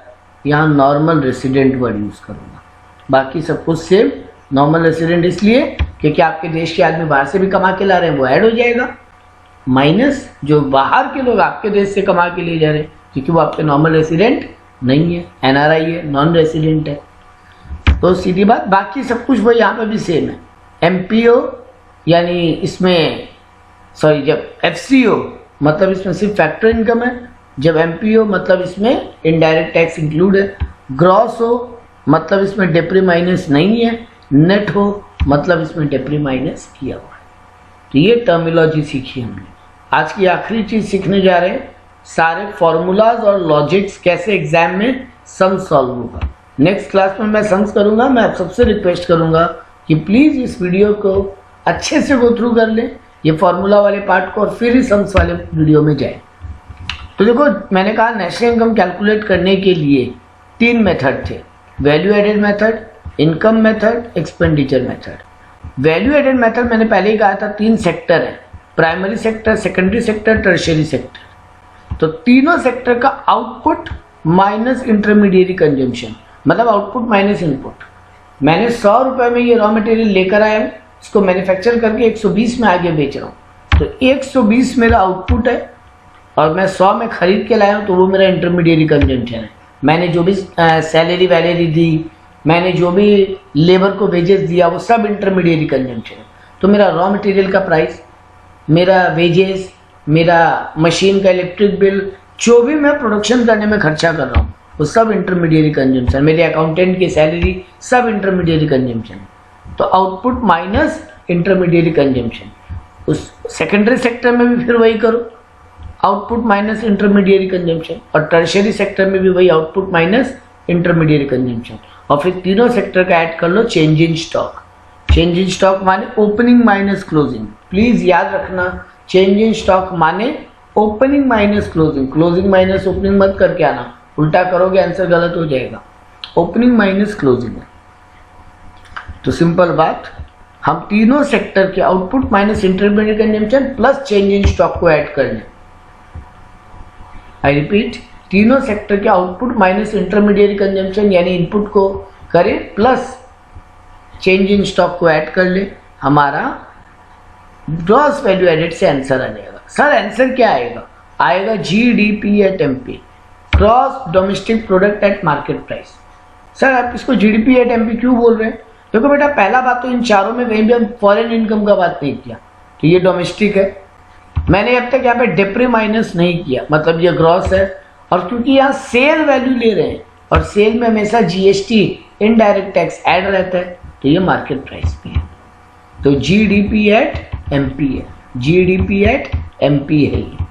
यहाँ नॉर्मल रेसिडेंट वर्ड यूज करूंगा। बाकी सब कुछ सेम, नॉर्मल रेसिडेंट इसलिए क्योंकि आपके देश के आदमी बाहर से भी कमा के ला रहे हैं, वो ऐड हो जाएगा, माइनस जो बाहर के लोग आपके देश से कमा के ले जा रहे हैं क्योंकि वो आपके नॉर्मल रेसिडेंट नहीं है, एनआरआई है, नॉन रेसिडेंट है। तो सीधी बात, बाकी सब कुछ वो यहाँ पर भी सेम है। एमपीओ यानी इसमें, सॉरी जब एफसीओ मतलब इसमें सिर्फ फैक्टर इनकम है, जब एमपी हो मतलब इसमें इनडायरेक्ट टैक्स इंक्लूड है, ग्रॉस हो मतलब इसमें डेप्री माइनस नहीं है, नेट हो मतलब इसमें डेप्री माइनस किया हुआ है। तो ये टर्मिनोलॉजी सीखी हमने। आज की आखिरी चीज सीखने जा रहे हैं, सारे फॉर्मूलाज और लॉजिक्स कैसे एग्जाम में सम सॉल्व होगा। नेक्स्ट क्लास में मैं सम्स करूंगा। मैं आप सबसे रिक्वेस्ट करूंगा कि प्लीज इस वीडियो को अच्छे से गो थ्रू कर लें, ये फॉर्मूला वाले पार्ट को, और फिर ही सम्स वाले वीडियो में जाए। तो देखो, मैंने कहा नेशनल इनकम कैलकुलेट करने के लिए 3 मेथड थे, value added method, income method, expenditure method. Value added method मैंने पहले ही कहा था 3 सेक्टर है, primary sector, secondary sector, tertiary sector. तो तीनों सेक्टर का आउटपुट माइनस इंटरमीडिएरी कंजम्पशन, मतलब आउटपुट माइनस इनपुट। मैंने 100 रुपए में ये रॉ मटेरियल लेकर आया हूँ, इसको मैन्युफैक्चर करके 120 में आगे बेच रहा हूँ, तो 120 मेरा आउटपुट है और मैं 100 में खरीद के लाया हूँ, तो वो मेरा इंटरमीडिएरी कंजम्पशन है। मैंने जो भी सैलरी वैलरी दी, मैंने जो भी लेबर को वेजेस दिया, वो सब इंटरमीडिएरी कंजम्पशन है। तो मेरा रॉ मटेरियल का प्राइस, मेरा वेजेस, मेरा मशीन का इलेक्ट्रिक बिल, जो भी मैं प्रोडक्शन करने में खर्चा कर रहा हूँ, वो सब इंटरमीडिएरी कंजम्पशन। मेरे अकाउंटेंट की सैलरी सब इंटरमीडिएरी कंजम्पशन। तो आउटपुट माइनस इंटरमीडिएरी कंजम्पशन। उस सेकेंडरी सेक्टर में भी फिर वही करो, आउटपुट माइनस इंटरमीडिएरी कंजम्पशन, और टर्शियरी सेक्टर में भी वही आउटपुट माइनस इंटरमीडिएरी कंजम्पशन। और फिर तीनों सेक्टर का ऐड कर लो change in stock. Change in stock माने ओपनिंग माइनस क्लोजिंग। प्लीज याद रखना, चेंज इन स्टॉक माने opening minus closing. Closing minus opening मत करके आना, उल्टा करोगे आंसर गलत हो जाएगा। ओपनिंग माइनस क्लोजिंग है। तो सिंपल बात, हम तीनों सेक्टर के output minus intermediate consumption plus change in stock को ऐड कर लें। आई रिपीट, तीनों सेक्टर के आउटपुट माइनस इंटरमीडिएट कंजम्पशन यानी इनपुट को करें, प्लस चेंज इन स्टॉक को ऐड कर ले, हमारा ग्रॉस वैल्यू एडेड से आंसर आ जाएगा। सर आंसर क्या आएगा? आएगा GDP at MP, gross domestic product at market price. Sir आप इसको जीडीपी एट एमपी क्यों बोल रहे हैं? देखो बेटा, पहला बात तो इन चारों में कहीं भी हम फॉरेन इनकम का बात नहीं किया, तो ये डोमेस्टिक है। मैंने अब तक यहाँ पे डेप्री माइनस नहीं किया, मतलब ये ग्रॉस है। और क्योंकि यहाँ सेल वैल्यू ले रहे हैं और सेल में हमेशा जीएसटी इनडायरेक्ट टैक्स ऐड रहता है, तो ये मार्केट प्राइस पे है। तो जीडीपी एट एमपी है, जीडीपी एट एमपी है ये।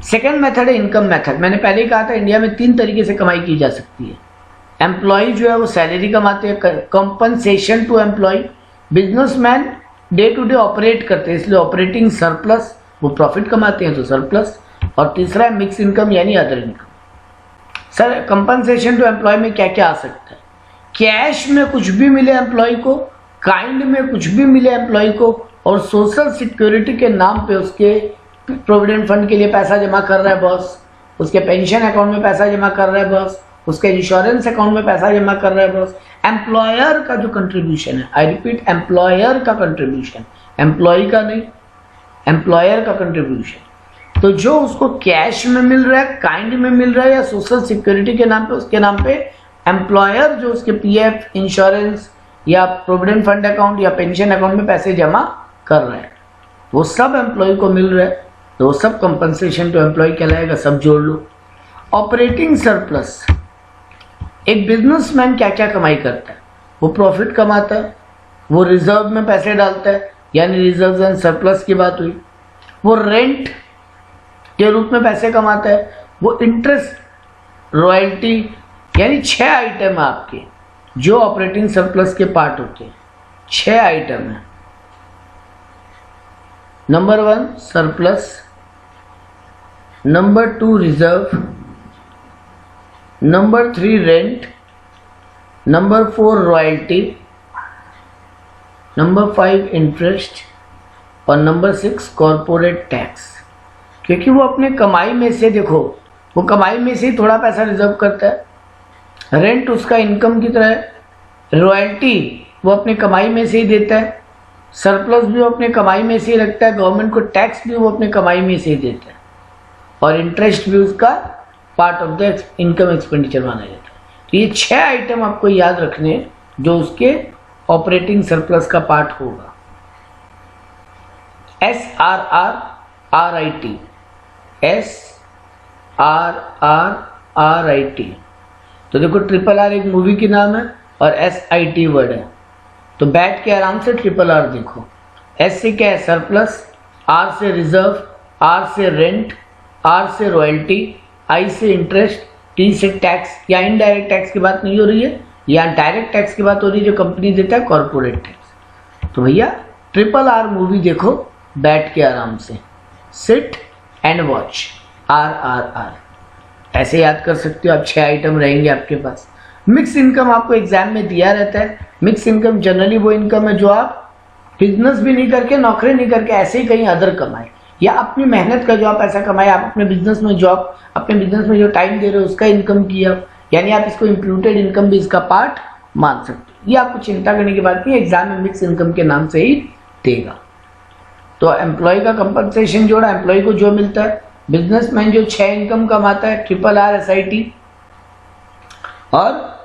सेकेंड मेथड है इनकम मेथड। मैंने पहले ही कहा था इंडिया में 3 तरीके से कमाई की जा सकती है। एम्प्लॉय जो है वो सैलरी कमाते हैं, compensation to employ. Businessman day to day operate करते हैं, इसलिए ऑपरेटिंग सरप्लस, वो प्रॉफिट कमाते हैं तो सरप्लस। और तीसरा है मिक्स इनकम यानी other income. Sir compensation to employ में क्या क्या आ सकता है? कैश में कुछ भी मिले एम्प्लॉय को, काइंड में कुछ भी मिले एम्प्लॉय को, और सोशल सिक्योरिटी के नाम पे उसके प्रोविडेंट फंड के लिए पैसा जमा कर रहा है बॉस, उसके पेंशन अकाउंट में पैसा जमा कर रहा है बॉस, उसके इंश्योरेंस अकाउंट में पैसा जमा कर रहा है बॉस। एम्प्लॉयर का जो कंट्रीब्यूशन है, आई रिपीट एम्प्लॉयर का कंट्रीब्यूशन, एम्प्लॉय का नहीं, एम्प्लॉयर का कंट्रीब्यूशन। तो जो उसको कैश में मिल रहा है, काइंड में मिल रहा है, या सोशल सिक्योरिटी के नाम पे, उसके नाम पे एम्प्लॉयर जो उसके पीएफ, इंश्योरेंस या प्रोविडेंट फंड अकाउंट या पेंशन अकाउंट में पैसे जमा कर रहा है, वो सब एम्प्लॉय को मिल रहा है, तो वो सब कंपनसेशन टू एम्प्लॉय कहलाएगा। सब जोड़ लो। ऑपरेटिंग सरप्लस, एक बिजनेसमैन क्या क्या कमाई करता है? वो प्रॉफिट कमाता है, वो रिजर्व में पैसे डालता है, यानी रिजर्व एंड सरप्लस की बात हुई। वो रेंट के रूप में पैसे कमाता है, वो इंटरेस्ट, रॉयल्टी, यानी 6 आइटम है आपके जो ऑपरेटिंग सरप्लस के पार्ट होते हैं। 6 आइटम है। Number 1 surplus, number 2 reserve, number 3 rent, number 4 royalty, number 5 interest, और नंबर 6 कॉरपोरेट टैक्स। क्योंकि वो अपने कमाई में से, देखो वो कमाई में से ही थोड़ा पैसा रिजर्व करता है, रेंट उसका इनकम की तरह है, रॉयल्टी वो अपने कमाई में से ही देता है, सरप्लस भी वो अपने कमाई में से ही रखता है, गवर्नमेंट को टैक्स भी वो अपने कमाई में से ही देता है, और इंटरेस्ट भी उसका part of the income expenditure माना जाता है। तो ये 6 आइटम आपको याद रखने हैं जो उसके ऑपरेटिंग सरप्लस का पार्ट होगा। SRR, RIT, RRRIT। तो देखो ट्रिपल आर एक मूवी की नाम है और SIT वर्ड है, तो बैठ के आराम से ट्रिपल आर देखो। S से क्या है सरप्लस, R से रिजर्व, R से रेंट, R से रॉयल्टी, I से इंटरेस्ट, T से टैक्स। या इनडायरेक्ट टैक्स की बात नहीं हो रही है, या डायरेक्ट टैक्स की बात हो रही है जो कंपनी देता है, कॉर्पोरेट टैक्स। तो भैया ट्रिपल आर मूवी देखो बैठ के आराम से, सिट एंड वॉच RRR। ऐसे याद कर सकते हो आप, 6 आइटम रहेंगे आपके पास। मिक्स इनकम आपको एग्जाम में दिया रहता है। मिक्स इनकम जनरली वो इनकम है जो आप बिजनेस भी नहीं करके, नौकरी नहीं करके, ऐसे ही कहीं अदर कमाए, या अपनी मेहनत का जो आप पैसा कमाए, आप अपने बिजनेस में जॉब, अपने बिजनेस में जो टाइम दे रहे हो उसका इनकम किया, यानी आप इसको इम्प्यूटेड इनकम भी इसका पार्ट मान सकते हो। ये आपको चिंता करने की बात नहीं है, एग्जाम में मिक्स इनकम के नाम से ही देगा। तो एम्प्लॉय का कंपनसेशन जोड़ा, एम्प्लॉय को जो मिलता है, बिजनेसमैन जो 6 इनकम कमाता है, RRR SIT और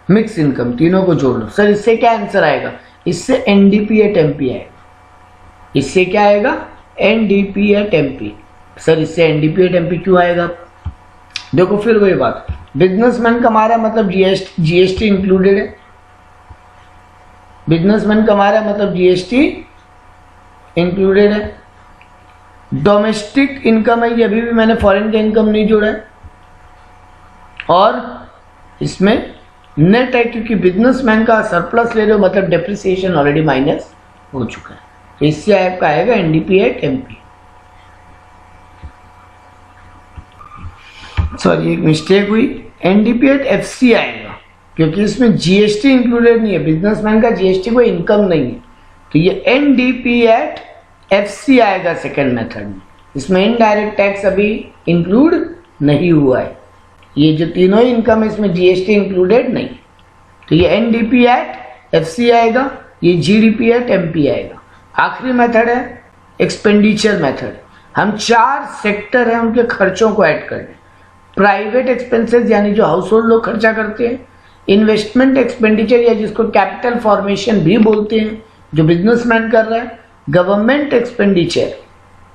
मिक्स इनकम, तीनों को जोड़ लो। सर इससे क्या आंसर आएगा? इससे NDP at MP आएगा। इससे क्या आएगा? NDP at MP। सर इससे NDP at MP क्यों आएगा? देखो फिर वही बात, बिजनेसमैन कमा रहा है मतलब GST इंक्लूडेड है। बिजनेसमैन कमा रहा है मतलब GST इंक्लूडेड है। डोमेस्टिक इनकम है, ये अभी भी मैंने फॉरेन का इनकम नहीं जोड़ा है। और इसमें नेट है क्योंकि बिजनेसमैन का सरप्लस ले रहे हो मतलब डेप्रिसिएशन ऑलरेडी माइनस हो चुका है। तो इससे आपका आएगा NDP at MP। सॉरी एक मिस्टेक हुई, NDP at FC आएगा क्योंकि इसमें GST इंक्लूडेड नहीं है, बिजनेसमैन का GST कोई इनकम नहीं है। तो ये NDP at FC आएगा सेकेंड मेथड में। इसमें इनडायरेक्ट टैक्स अभी इंक्लूड नहीं हुआ है, ये जो तीनों इनकम है इसमें GST इंक्लूडेड नहीं। तो ये NDP at FC आएगा, ये GDP at MP आएगा। आखिरी मेथड है एक्सपेंडिचर मेथड। हम 4 सेक्टर हैं उनके खर्चों को ऐड कर लें। प्राइवेट एक्सपेंसेस यानी जो हाउस होल्ड लोग खर्चा करते हैं, इन्वेस्टमेंट एक्सपेंडिचर या जिसको कैपिटल फॉर्मेशन भी बोलते हैं जो बिजनेसमैन कर रहा है, गवर्नमेंट एक्सपेंडिचर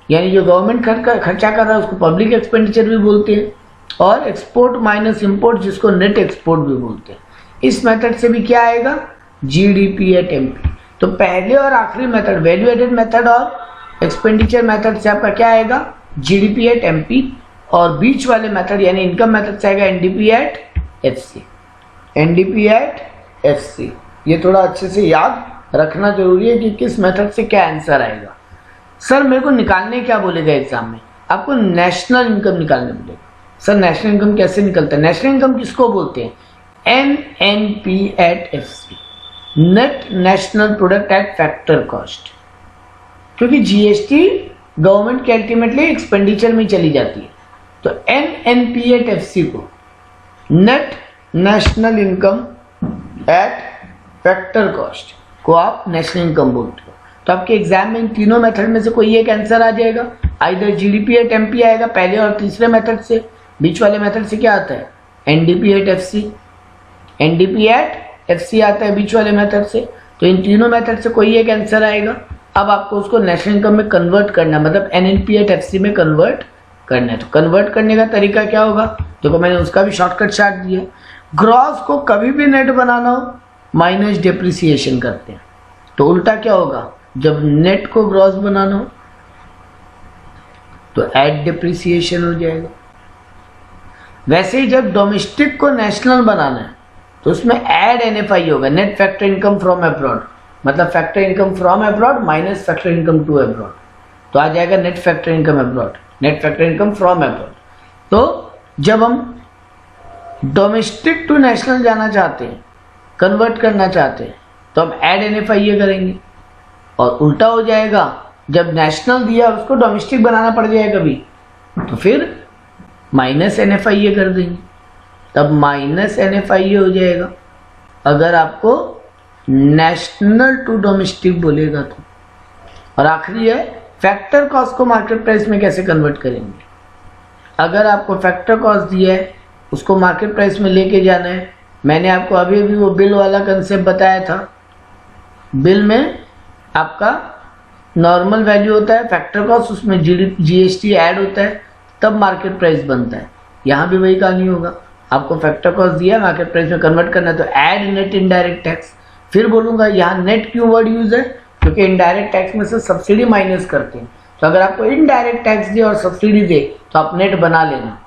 यानी जो गवर्नमेंट खर्चा कर रहा है उसको पब्लिक एक्सपेंडिचर भी बोलते हैं, और एक्सपोर्ट माइनस इंपोर्ट जिसको नेट एक्सपोर्ट भी बोलते हैं। इस मेथड से भी क्या आएगा? GDP at MP। तो पहले और आखिरी मेथड वैल्यू एडेड मेथड और एक्सपेंडिचर मेथड से आपका क्या आएगा? GDP at MP, और बीच वाले मेथड यानी इनकम मेथड से आएगा NDP at FC। NDP at FC ये थोड़ा अच्छे से याद रखना जरूरी है कि किस मेथड से क्या आंसर आएगा। सर मेरे को निकालने क्या बोलेगा एग्जाम में? आपको नेशनल इनकम निकालने बोलेगा। सर नेशनल इनकम कैसे निकलता है? नेशनल इनकम किसको बोलते हैं? NNP at FC, net national product at factor cost. क्योंकि GST गवर्नमेंट के अल्टीमेटली एक्सपेंडिचर में चली जाती है। तो NNP at FC को net national income eight factor cost को आप नेशनल इनकम बोलते हो। तो आपके एग्जाम में इन तीनों मेथड में से कोई एक आंसर आ जाएगा। आइदर GDP at MP आएगा पहले और तीसरे मेथड से, बीच वाले मेथड से क्या आता है? NDP at FC। NDP at FC आता है बीच वाले मेथड से। तो इन तीनों मेथड से कोई एक आंसर आएगा। अब आपको उसको नेशनल इनकम में कन्वर्ट करना है, मतलब NNP at FC में कन्वर्ट करना है। तो कन्वर्ट करने का तरीका क्या होगा? देखो मैंने उसका भी शॉर्टकट चार्ट दिया। ग्रॉस को कभी भी नेट बनाना हो माइनस डेप्रिसिएशन करते हैं। तो उल्टा क्या होगा? जब नेट को ग्रॉस बनाना हो तो ऐड डेप्रिसिएशन हो जाएगा। वैसे ही जब डोमेस्टिक को नेशनल बनाना है तो उसमें ऐड NFI होगा, net factor income from abroad, मतलब factor income from abroad minus factor income to abroad. तो आ जाएगा net factor income abroad, net factor income from abroad. तो जब हम डोमेस्टिक टू नेशनल जाना चाहते हैं, कन्वर्ट करना चाहते हैं, तो हम ऐड NFI करेंगे। और उल्टा हो जाएगा, जब नेशनल दिया उसको डोमेस्टिक बनाना पड़ जाएगा कभी, तो फिर माइनस NFI कर देंगे, तब माइनस NFI हो जाएगा अगर आपको नेशनल टू डोमेस्टिक बोलेगा तो। और आखिरी है फैक्टर कॉस्ट को मार्केट प्राइस में कैसे कन्वर्ट करेंगे। अगर आपको फैक्टर कॉस्ट दिया है उसको मार्केट प्राइस में लेके जाना है, मैंने आपको अभी भी वो बिल वाला कंसेप्ट बताया था। बिल में आपका नॉर्मल वैल्यू होता है, फैक्टर कॉस्ट उसमें GST ऐड होता है, तब मार्केट प्राइस बनता है। यहाँ भी वही कहानी होगा, आपको फैक्टर कॉस्ट दिया, मार्केट प्राइस में कन्वर्ट करना है तो ऐड नेट इनडायरेक्ट टैक्स। फिर बोलूँगा यहाँ नेट क्यों वर्ड यूज है, क्योंकि इनडायरेक्ट टैक्स में से सब्सिडी माइनस करते हैं, तो अगर आपको इनडायरेक्ट टैक्स दे और सब्सिडी दे तो आप नेट बना लेना।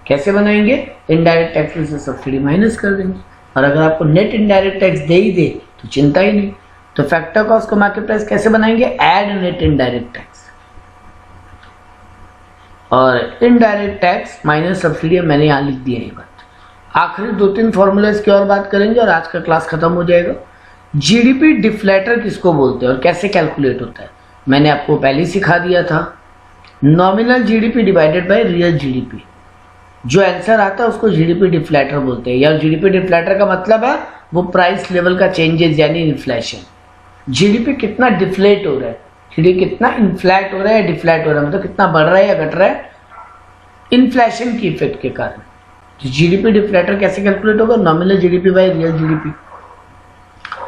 कैसे बनाएंगे, इनडायरेक्ट टैक्स में से सब्सिडी माइनस कर देंगे, और अगर आपको नेट इनडायरेक्ट टैक्स दे ही दे तो चिंता ही नहीं। तो फैक्टर कॉस्ट को मार्केट प्राइस कैसे बनाएंगे, ऐड नेट इनडायरेक्ट टैक्स, और इनडायरेक्ट टैक्स माइनस सब्सिडी मैंने यहाँ लिख दिया ये बात। आखिरी 2-3 फॉर्मूलाज की और बात करेंगे और आज का क्लास खत्म हो जाएगा। जीडीपी डिफ्लेटर किसको बोलते हैं और कैसे कैलकुलेट होता है, मैंने आपको पहले ही सिखा दिया था। Nominal GDP divided by real GDP, जो आंसर आता है उसको जीडीपी डिफ्लेटर बोलते हैं, या जीडीपी डिफ्लेटर का मतलब है वो प्राइस लेवल का चेंजेस यानी इन्फ्लेशन। जीडीपी कितना डिफ्लेट हो रहा है, जीडीपी कितना इन्फ्लैट हो रहा है, डिफ्लैट हो रहा है, मतलब कितना बढ़ रहा है या घट रहा है, इन्फ्लेशन की इफेक्ट के कारण। तो जीडीपी डिफ्लेटर कैसे कैलकुलेट होगा, nominal GDP by real GDP,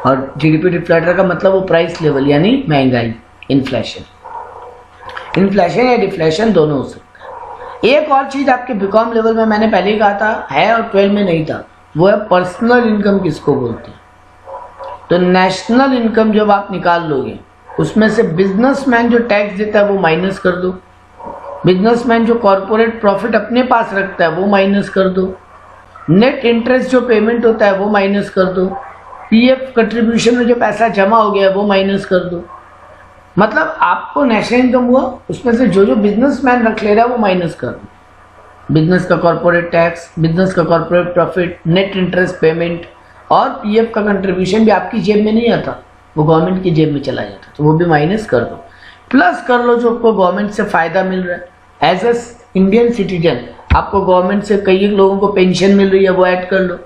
और जीडीपी डिफ्लेटर का मतलब वो प्राइस लेवल यानी महंगाई, इन्फ्लेशन। इन्फ्लेशन या डिफ्लेशन दोनों हो सकता है। एक और चीज आपके बीकॉम लेवल में मैंने पहले ही कहा था, है और 12 में नहीं था, वो है पर्सनल इनकम किसको बोलते हैं। तो नेशनल इनकम जब आप निकाल लोगे उसमें से बिजनेसमैन जो टैक्स देता है वो माइनस कर दो, बिजनेसमैन जो कॉर्पोरेट प्रॉफिट अपने पास रखता है वो माइनस कर दो, नेट इंटरेस्ट जो पेमेंट होता है वो माइनस कर दो, पीएफ कंट्रीब्यूशन में जो पैसा जमा हो गया है वो माइनस कर दो। मतलब आपको नेशनल इनकम हुआ, उसमें से जो जो बिजनेसमैन रख ले रहा है वो माइनस कर दो। बिजनेस का कॉर्पोरेट टैक्स, बिजनेस का corporate profit, net interest payment और पीएफ का कंट्रीब्यूशन भी आपकी जेब में नहीं आता, वो गवर्नमेंट की जेब में चला जाता, तो वो भी माइनस कर दो। प्लस कर लो जो आपको गवर्नमेंट से फायदा मिल रहा है, एज ए इंडियन सिटीजन आपको गवर्नमेंट से कई लोगों को पेंशन मिल रही है वो ऐड कर लो,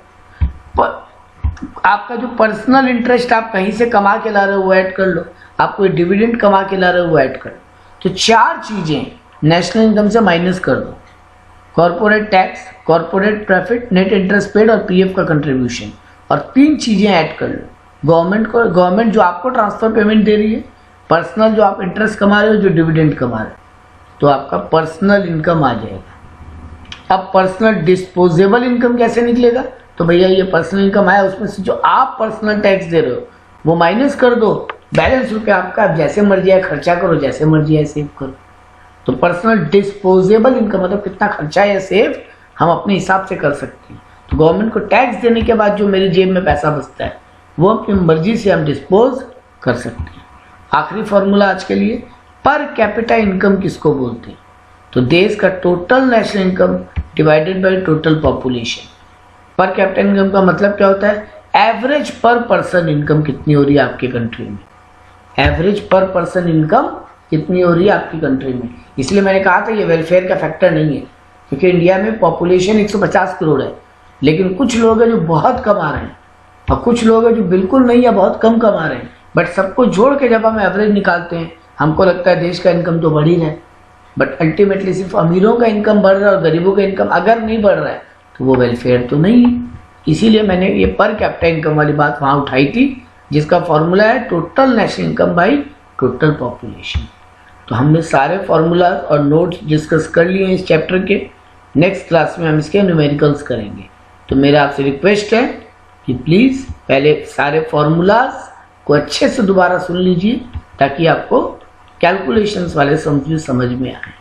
आपका जो पर्सनल इंटरेस्ट आप कहीं से कमा के ला रहे हो वो ऐड कर लो, आप कोई डिविडेंड कमा के ला रहे हो वो ऐड कर लो। तो 4 चीजें नेशनल इनकम से माइनस कर दो, corporate tax, corporate profit, net interest paid और पीएफ का कंट्रीब्यूशन, और 3 चीजें ऐड कर लो। गवर्नमेंट जो आपको ट्रांसफर पेमेंट दे रही है, पर्सनल जो आप इंटरेस्ट कमा रहे हो, जो डिविडेंड कमा रहे हो, तो आपका पर्सनल इनकम आ जाएगा। अब पर्सनल डिस्पोजेबल इनकम कैसे निकलेगा, तो भैया ये पर्सनल इनकम आया, उसमें से जो आप पर्सनल टैक्स दे रहे हो वो माइनस कर दो, बैलेंस रुपया आपका, आप जैसे मर्जी है खर्चा करो, जैसे मर्जी है सेव करो। तो पर्सनल डिस्पोजेबल इनकम मतलब कितना खर्चा या सेव हम अपने हिसाब से कर सकते हैं। तो गवर्नमेंट को टैक्स देने के बाद जो मेरी जेब में पैसा बचता है वो अपनी मर्जी से हम डिस्पोज कर सकते हैं। आखिरी फॉर्मूला आज के लिए, पर कैपिटा इनकम किसको बोलते हैं, तो देश का total national income divided by total population. Per capita income का मतलब क्या होता है, एवरेज पर पर्सन इनकम कितनी हो रही है आपके कंट्री में, एवरेज पर पर्सन इनकम कितनी हो रही है आपकी कंट्री में। इसलिए मैंने कहा था ये वेलफेयर का फैक्टर नहीं है, क्योंकि इंडिया में पॉपुलेशन 150 करोड़ है, लेकिन कुछ लोग हैं जो बहुत कमा रहे हैं और कुछ लोग हैं जो बिल्कुल नहीं या बहुत कम कमा रहे हैं, बट सबको जोड़ के जब हम एवरेज निकालते हैं हमको लगता है देश का इनकम तो बढ़ ही रहा है, बट अल्टीमेटली सिर्फ अमीरों का इनकम बढ़ रहा है और गरीबों का इनकम अगर नहीं बढ़ रहा है तो वो वेलफेयर तो नहीं है। इसीलिए मैंने ये पर कैपिटा इनकम वाली बात वहाँ उठाई थी, जिसका फॉर्मूला है total national income by total population. तो हमने सारे फॉर्मूला और नोट्स डिस्कस कर लिए हैं इस चैप्टर के। नेक्स्ट क्लास में हम इसके न्यूमेरिकल्स करेंगे। तो मेरा आपसे रिक्वेस्ट है कि प्लीज़ पहले सारे फॉर्मूलाज को अच्छे से दोबारा सुन लीजिए ताकि आपको कैलकुलेशंस वाले समझ में आए।